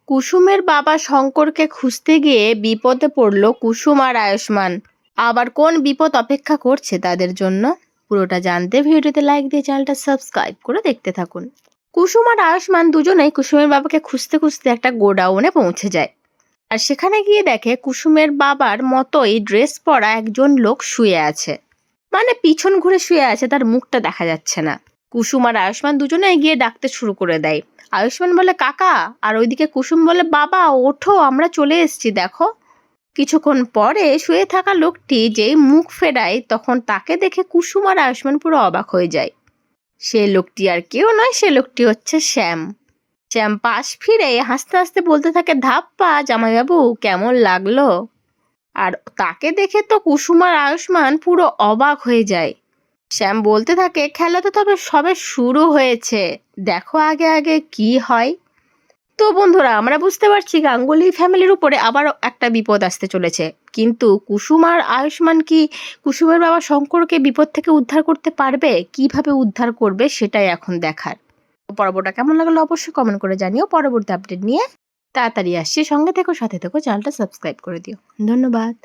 কুসুমের বাবা শঙ্করকে খুঁজতে গিয়ে বিপদে পড়ল কুসুম আর আয়ুষ্মান। আবার কোন বিপদ অপেক্ষা করছে তাদের জন্য? পুরোটা জানতে ভিডিওতে লাইক দিয়ে চ্যানেলটা সাবস্ক্রাইব করে দেখতে থাকুন। কুসুম আর আয়ুষ্মান দুজনেই কুসুমের বাবাকে খুঁজতে খুঁজতে একটা গোডাউনে পৌঁছে যায়। আর সেখানে গিয়ে দেখে কুসুমের বাবার মতোই ড্রেস পরা একজন লোক শুয়ে আছে। মানে পিছন ঘুরে শুয়ে আছে, তার মুখটা দেখা যাচ্ছে না। কুসুম আর আয়ুষ্মান দুজনে গিয়ে ডাকতে শুরু করে দেয়। আয়ুষ্মান বলে কাকা, আর ওইদিকে কুসুম বলে বাবা ওঠো, আমরা চলে এসেছি দেখো। কিছুক্ষণ পরে শুয়ে থাকা লোকটি যেই মুখ ফেরায় তখন তাকে দেখে কুসুম আর আয়ুষ্মান পুরো অবাক হয়ে যায়। সে লোকটি আর কেউ নয়, সে লোকটি হচ্ছে শ্যাম। শ্যাম পাশ ফিরে হাসতে হাসতে বলতে থাকে, ধাপ্পা জামাইবাবু, কেমন লাগলো? আর তাকে দেখে তো কুসুম আর আয়ুষ্মান পুরো অবাক হয়ে যায়। শ্যাম বলতে থাকে, খেলা তো তবে সবে শুরু হয়েছে, দেখো আগে আগে কি হয়। তো বন্ধুরা, আমরা বুঝতে পারছি গাঙ্গুলি ফ্যামিলির উপরে আবারও একটা বিপদ আসতে চলেছে। কিন্তু কুসুম আর আয়ুষ্মান কি কুসুমের বাবা শঙ্করকে বিপদ থেকে উদ্ধার করতে পারবে? কিভাবে উদ্ধার করবে সেটাই এখন দেখার। পর্বটা কেমন লাগলো অবশ্যই কমেন্ট করে জানিও। পরবর্তী আপডেট নিয়ে তাড়াতাড়ি আসছি, সঙ্গে থেকো, সাথে থেকো, চ্যানেলটা সাবস্ক্রাইব করে দিও। ধন্যবাদ।